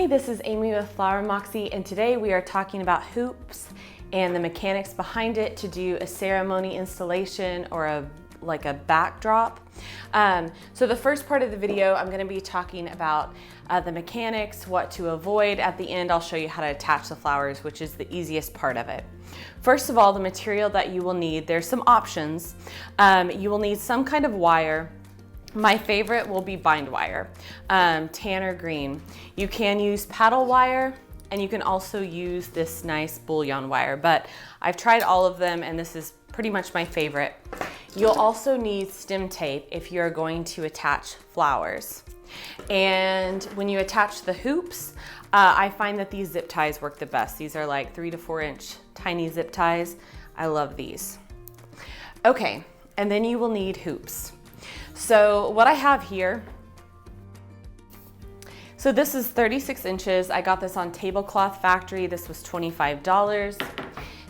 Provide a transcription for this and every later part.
Hey, this is Amy with Floral Moxie, and today we are talking about hoops and the mechanics behind it to do a ceremony installation or a backdrop. So the first part of the video, I'm going to be talking about the mechanics, what to avoid. At the end, I'll show you how to attach the flowers, which is the easiest part of it. First of all, the material that you will need, there's some options. You will need some kind of wire. My favorite will be bind wire, tan or green. You can use paddle wire, and you can also use this nice bullion wire, but I've tried all of them and this is pretty much my favorite. You'll also need stem tape if you're going to attach flowers. And when you attach the hoops, I find that these zip ties work the best. These are like 3 to 4 inch tiny zip ties. I love these. Okay, and then you will need hoops. So what I have here, so this is 36 inches. I got this on Tablecloth Factory. This was $25.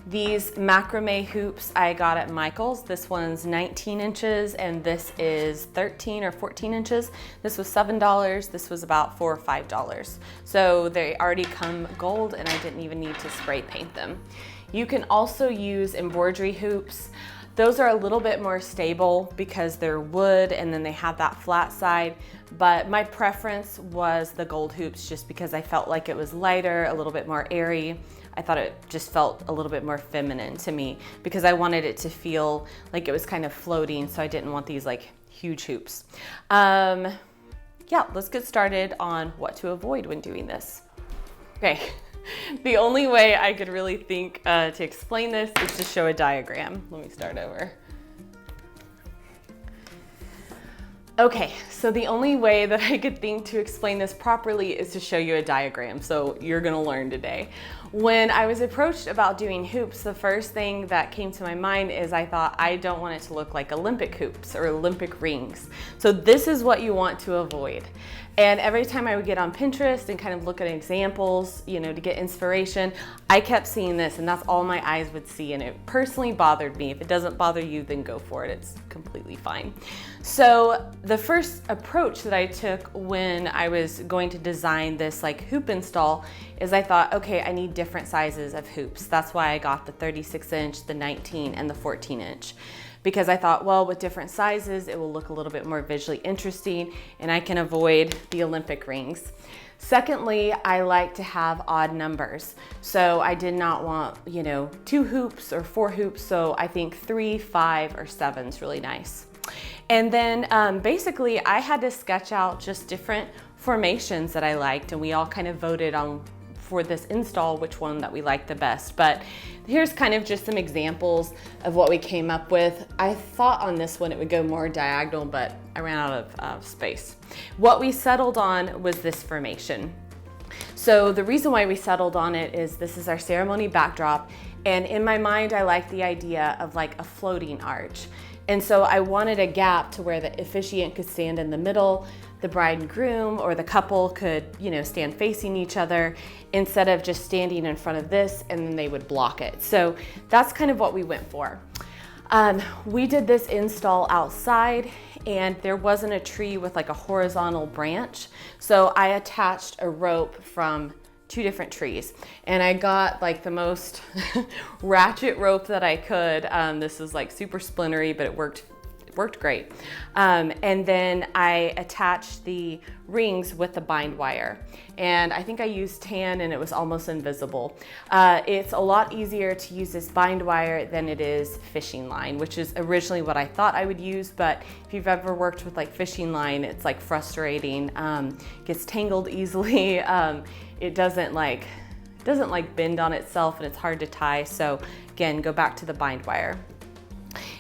These macrame hoops I got at Michael's. This one's 19 inches and this is 13 or 14 inches. This was $7. This was about $4 or $5. So they already come gold and I didn't even need to spray paint them. You can also use embroidery hoops. Those are a little bit more stable because they're wood and then they have that flat side, but my preference was the gold hoops just because I felt like it was lighter, a little bit more airy. I thought it just felt a little bit more feminine to me because I wanted it to feel like it was kind of floating, so I didn't want these like huge hoops. Yeah, let's get started on what to avoid when doing this. Okay. The only way I could really think to explain this is to show a diagram. Let me start over. Okay, so the only way that I could think to explain this properly is to show you a diagram. So you're gonna learn today. When I was approached about doing hoops, the first thing that came to my mind is I thought I don't want it to look like Olympic hoops or Olympic rings. So this is what you want to avoid. And every time I would get on Pinterest and kind of look at examples, you know, to get inspiration, I kept seeing this and that's all my eyes would see, and it personally bothered me. If it doesn't bother you, then go for it. It's completely fine. So the first approach that I took when I was going to design this like hoop install is I thought, okay, I need different sizes of hoops. That's why I got the 36 inch, the 19 and the 14 inch. Because I thought, well, with different sizes, it will look a little bit more visually interesting and I can avoid the Olympic rings. Secondly, I like to have odd numbers. So I did not want, you know, 2 hoops or 4 hoops. So I think 3, 5, or 7 is really nice. And then basically I had to sketch out just different formations that I liked, and we all kind of voted on for this install which one that we liked the best. But here's kind of just some examples of what we came up with. I thought on this one it would go more diagonal, but I ran out of space. What we settled on was this formation. So the reason why we settled on it is this is our ceremony backdrop, and in my mind I like the idea of like a floating arch. And so I wanted a gap to where the officiant could stand in the middle, the bride and groom or the couple could, you know, stand facing each other instead of just standing in front of this and then they would block it. So that's kind of what we went for. We did this install outside and there wasn't a tree with like a horizontal branch. So I attached a rope from 2 different trees and I got like the most ratchet rope that I could. This is like super splintery, but it worked great. And then I attached the rings with the bind wire. And I think I used tan and it was almost invisible. It's a lot easier to use this bind wire than it is fishing line, which is originally what I thought I would use. But if you've ever worked with like fishing line, it's like frustrating, gets tangled easily. It doesn't like bend on itself and it's hard to tie. So again, go back to the bind wire.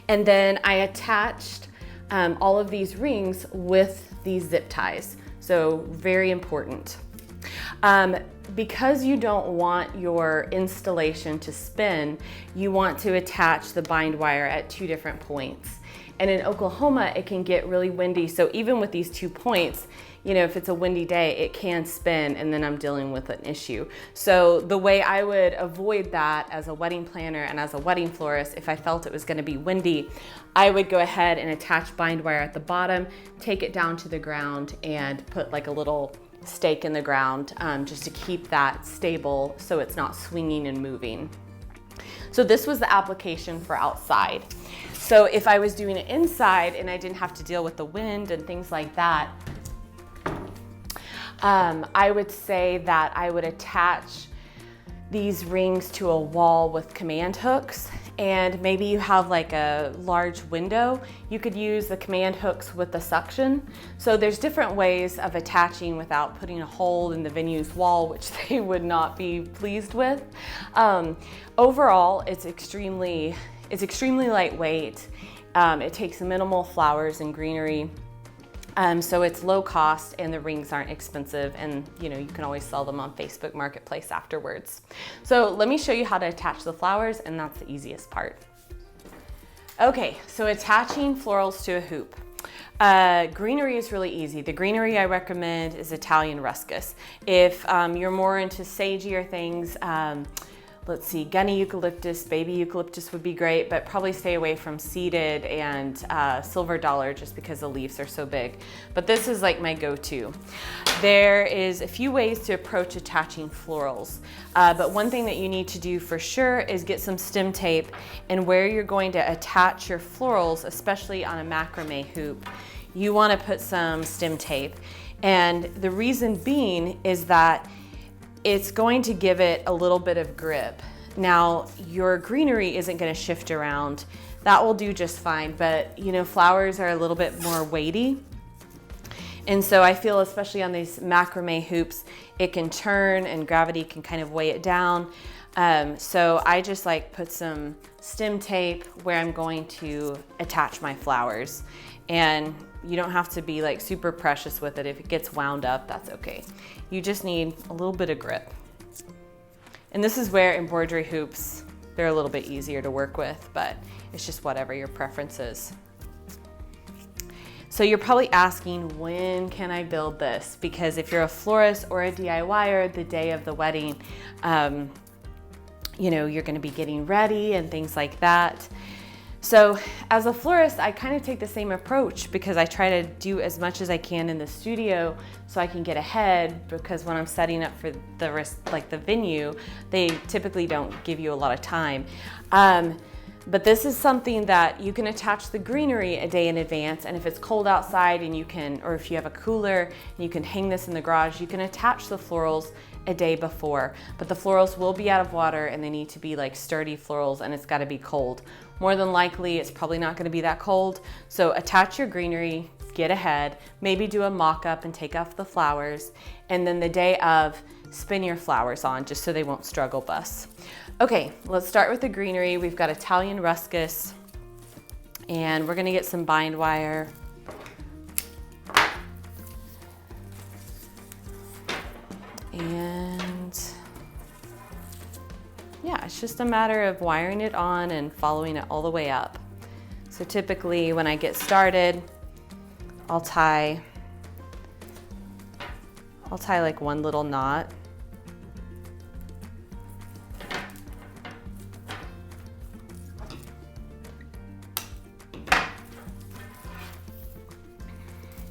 And then I attached all of these rings with these zip ties. So very important. Because you don't want your installation to spin, you want to attach the bind wire at 2 different points. And in Oklahoma, it can get really windy. So even with these 2 points, you know, if it's a windy day, it can spin and then I'm dealing with an issue. So the way I would avoid that as a wedding planner and as a wedding florist, if I felt it was gonna be windy, I would go ahead and attach bind wire at the bottom, take it down to the ground and put like a little stake in the ground just to keep that stable so it's not swinging and moving. So this was the application for outside. So if I was doing it inside and I didn't have to deal with the wind and things like that, I would say that I would attach these rings to a wall with command hooks, and maybe you have like a large window, you could use the command hooks with the suction. So there's different ways of attaching without putting a hole in the venue's wall, which they would not be pleased with. Overall, it's extremely lightweight. It takes minimal flowers and greenery. So it's low cost and the rings aren't expensive, and you can always sell them on Facebook Marketplace afterwards. So let me show you how to attach the flowers, and that's the easiest part. Okay, so attaching florals to a hoop. Greenery is really easy. The greenery I recommend is Italian ruscus. If you're more into sageier things, let's see, gunny eucalyptus, baby eucalyptus would be great, but probably stay away from seeded and silver dollar just because the leaves are so big. But this is like my go-to. There is a few ways to approach attaching florals, but one thing that you need to do for sure is get some stem tape, and where you're going to attach your florals, especially on a macrame hoop, you want to put some stem tape. And the reason being is that it's going to give it a little bit of grip. Now, your greenery isn't going to shift around. That will do just fine, but flowers are a little bit more weighty. And so I feel, especially on these macrame hoops, it can turn and gravity can kind of weigh it down. So I just put some stem tape where I'm going to attach my flowers. And you don't have to be super precious with it. If it gets wound up, that's okay. You just need a little bit of grip. And this is where embroidery hoops, they're a little bit easier to work with, but it's just whatever your preference is. So you're probably asking, when can I build this? Because if you're a florist or a DIYer, the day of the wedding, you're gonna be getting ready and things like that. So as a florist, I kind of take the same approach because I try to do as much as I can in the studio so I can get ahead, because when I'm setting up for the rest, the venue, they typically don't give you a lot of time. But this is something that you can attach the greenery a day in advance, and if it's cold outside and or if you have a cooler and you can hang this in the garage, you can attach the florals a day before. But the florals will be out of water and they need to be sturdy florals, and it's got to be cold. More than likely, it's probably not going to be that cold. So attach your greenery, get ahead, maybe do a mock-up and take off the flowers, and then the day of, spin your flowers on just so they won't struggle bust. Okay, let's start with the greenery. We've got Italian ruscus, and we're gonna get some bind wire. And yeah, it's just a matter of wiring it on and following it all the way up. So typically when I get started, I'll tie one little knot.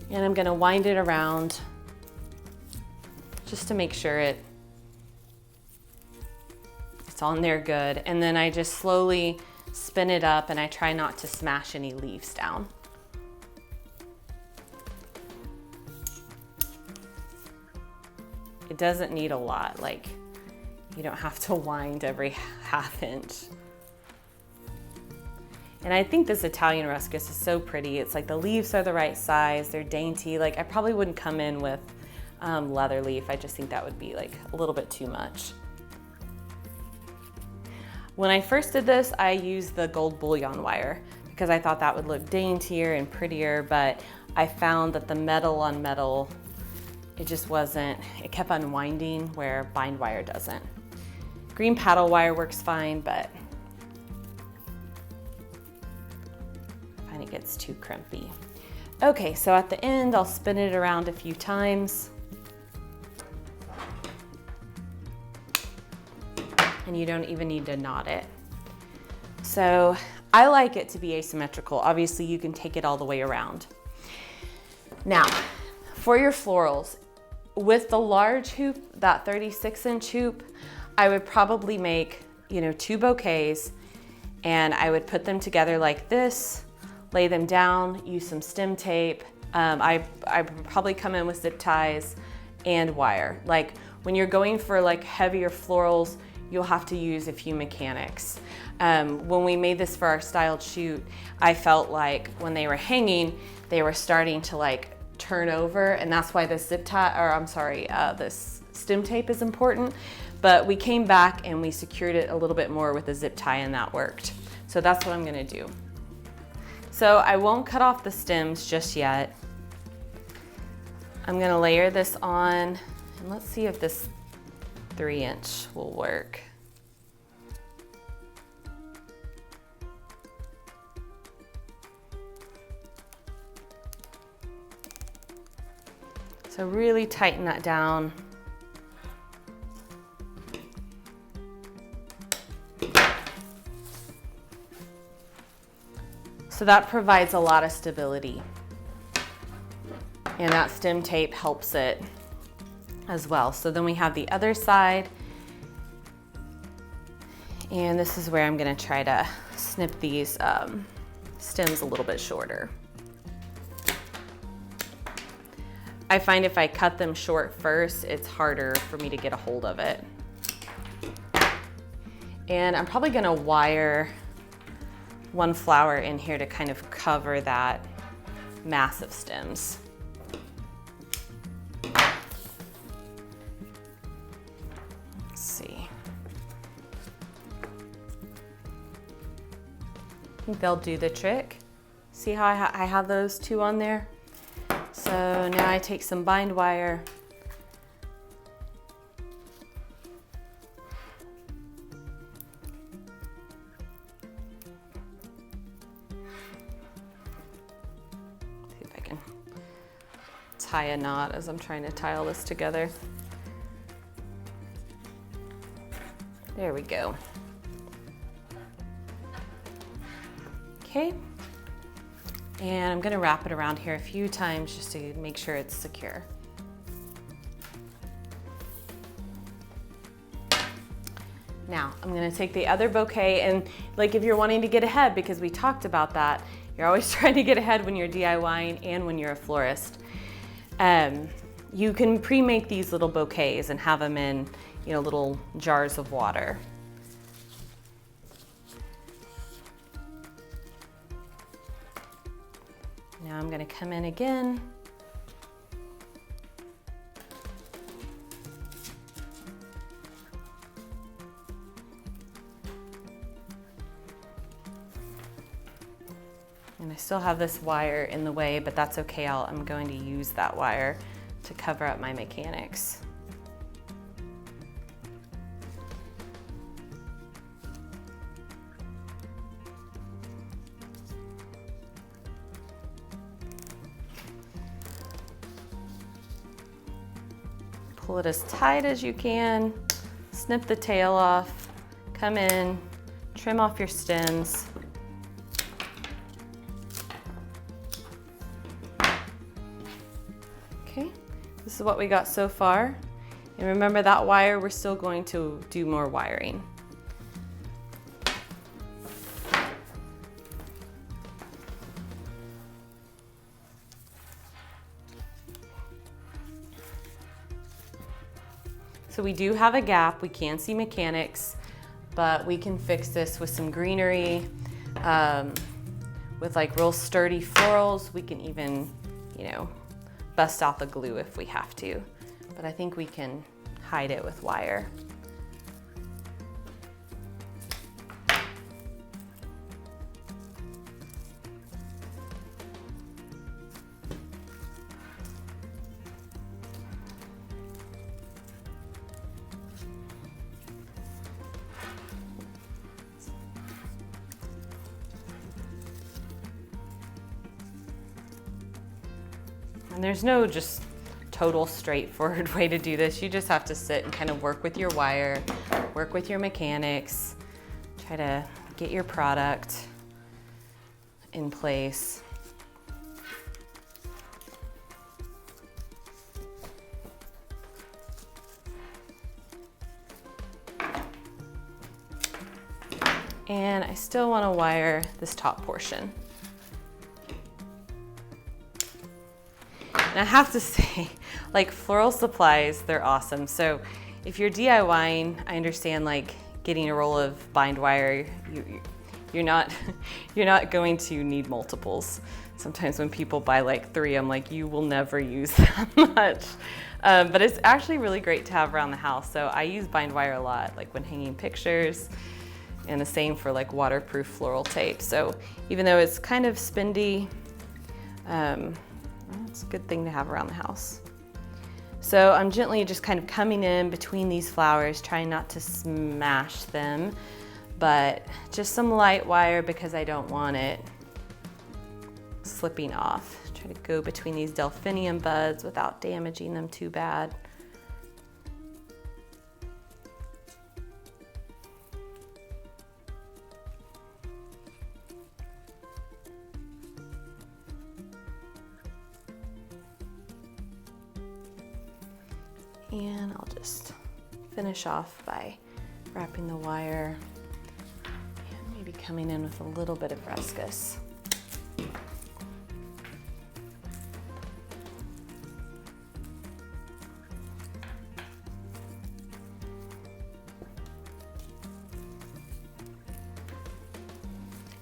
And I'm gonna wind it around just to make sure it's on there good. And then I just slowly spin it up, and I try not to smash any leaves down. It doesn't need a lot, you don't have to wind every ½ inch. And I think this Italian ruscus is so pretty. It's the leaves are the right size, they're dainty. I probably wouldn't come in with leather leaf. I just think that would be a little bit too much. When I first did this, I used the gold bullion wire because I thought that would look daintier and prettier, but I found that the metal on metal, it just wasn't, it kept unwinding where bind wire doesn't. Green paddle wire works fine, but I find it gets too crimpy. Okay, so at the end, I'll spin it around a few times. And you don't even need to knot it. So I like it to be asymmetrical. Obviously, you can take it all the way around. Now, for your florals, with the large hoop, that 36-inch hoop, I would probably make, 2 bouquets, and I would put them together like this, lay them down, use some stem tape. I would probably come in with zip ties and wire. Like when you're going for like heavier florals, you'll have to use a few mechanics. When we made this for our styled shoot, I felt like when they were hanging, they were starting to like turn over, and that's why this this stem tape is important. But we came back and we secured it a little bit more with a zip tie, and that worked. So that's what I'm gonna do. So I won't cut off the stems just yet. I'm gonna layer this on, and let's see if this 3-inch will work. So really tighten that down. So that provides a lot of stability. And that stem tape helps it as well. So then we have the other side. And this is where I'm gonna try to snip these stems a little bit shorter. I find if I cut them short first, it's harder for me to get a hold of it. And I'm probably gonna wire 1 flower in here to kind of cover that mass of stems. Let's see. I think they'll do the trick. See how I have those 2 on there? So now I take some bind wire. See if I can tie a knot as I'm trying to tie all this together. There we go. Okay. And I'm gonna wrap it around here a few times just to make sure it's secure. Now, I'm gonna take the other bouquet, and like if you're wanting to get ahead, because we talked about that, you're always trying to get ahead when you're DIYing and when you're a florist. You can pre-make these little bouquets and have them in, little jars of water. Now I'm gonna come in again. And I still have this wire in the way, but that's okay. I'm going to use that wire to cover up my mechanics. Pull it as tight as you can, snip the tail off, come in, trim off your stems. Okay, this is what we got so far. And remember that wire, we're still going to do more wiring. So we do have a gap, we can see mechanics, but we can fix this with some greenery, with like real sturdy florals. We can even, bust out the glue if we have to, but I think we can hide it with wire. And there's no just total straightforward way to do this. You just have to sit and kind of work with your wire, work with your mechanics, try to get your product in place. And I still want to wire this top portion. And I have to say, like, floral supplies, they're awesome. So if you're DIYing, I understand like getting a roll of bind wire, you're not going to need multiples. Sometimes when people buy like 3, I'm like, you will never use that much. But it's actually really great to have around the house. So I use bind wire a lot, like when hanging pictures, and the same for like waterproof floral tape. So even though it's kind of spendy, it's a good thing to have around the house. So I'm gently just kind of coming in between these flowers, trying not to smash them, but just some light wire because I don't want it slipping off. Try to go between these delphinium buds without damaging them too bad. And I'll just finish off by wrapping the wire and maybe coming in with a little bit of ruscus.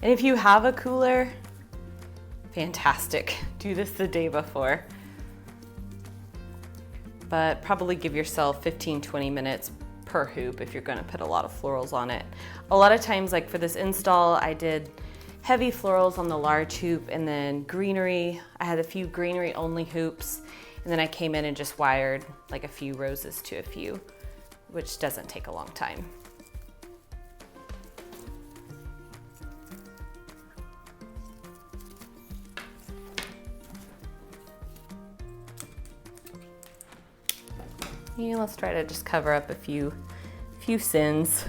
And if you have a cooler, fantastic. Do this the day before. But probably give yourself 15-20 minutes per hoop if you're gonna put a lot of florals on it. A lot of times, like for this install, I did heavy florals on the large hoop, and then greenery. I had a few greenery only hoops, and then I came in and just wired like a few roses to a few, which doesn't take a long time. Yeah, let's try to just cover up a few sins.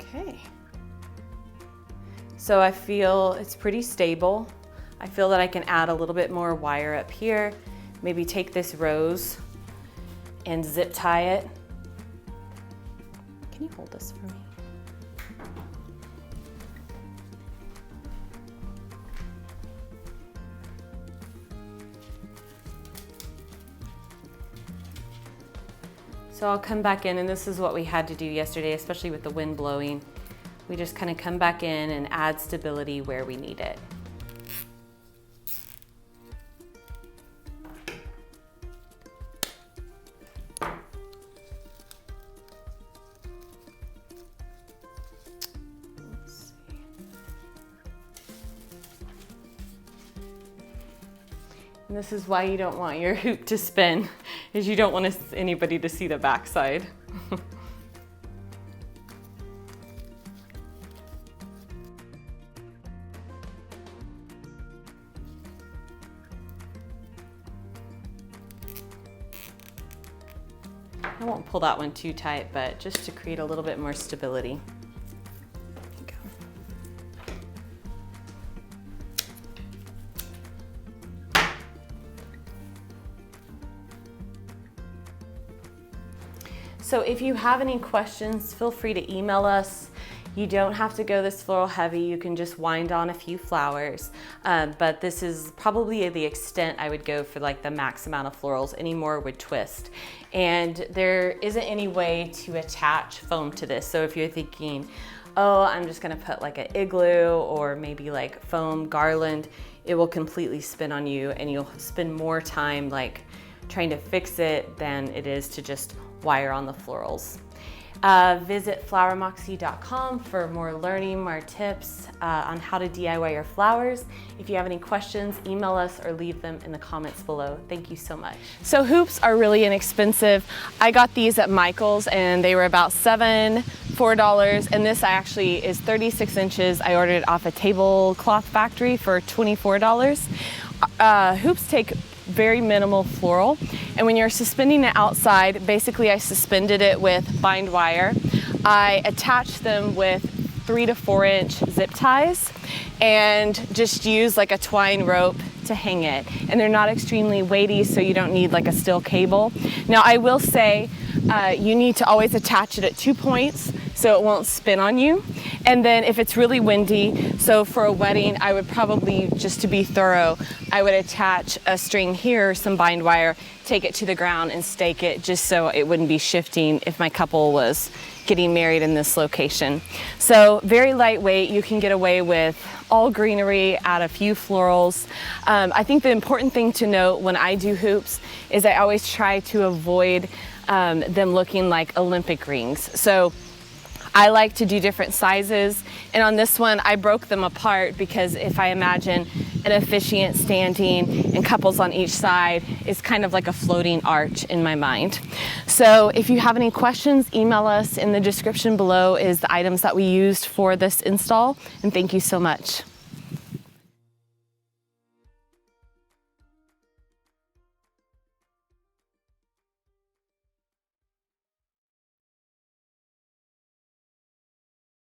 Okay. So I feel it's pretty stable. I feel that I can add a little bit more wire up here. Maybe take this rose and zip tie it. Can you hold this for me? So I'll come back in, and this is what we had to do yesterday, especially with the wind blowing. We just kind of come back in and add stability where we need it. Let's see. And this is why you don't want your hoop to spin, is you don't want anybody to see the backside. I won't pull that one too tight, but just to create a little bit more stability. So if you have any questions, feel free to email us. You don't have to go this floral heavy. You can just wind on a few flowers. But this is probably the extent I would go for like the max amount of florals. Any more would twist. And there isn't any way to attach foam to this. So if you're thinking, oh, I'm just gonna put like an igloo or maybe like foam garland, it will completely spin on you, and you'll spend more time like trying to fix it than it is to just wire on the florals. Visit flowermoxie.com for more learning, more tips on how to DIY your flowers. If you have any questions, email us or leave them in the comments below. Thank you so much. So hoops are really inexpensive. I got these at Michael's and they were about $4, and this actually is 36 inches. I ordered it off a tablecloth factory for $24. Hoops take very minimal floral, and when you're suspending it outside, basically I suspended it with bind wire. I attached them with 3 to 4 inch zip ties and just use like a twine rope to hang it, and they're not extremely weighty, so you don't need like a steel cable. Now I will say you need to always attach it at 2 points so it won't spin on you. And then if it's really windy, so for a wedding, I would probably, just to be thorough, I would attach a string here, some bind wire, take it to the ground and stake it just so it wouldn't be shifting if my couple was getting married in this location. So very lightweight, you can get away with all greenery, add a few florals. I think the important thing to note when I do hoops is I always try to avoid them looking like Olympic rings. So I like to do different sizes, and on this one I broke them apart because if I imagine an officiant standing and couples on each side, it's kind of like a floating arch in my mind. So if you have any questions, email us. In the description below is the items that we used for this install, and thank you so much.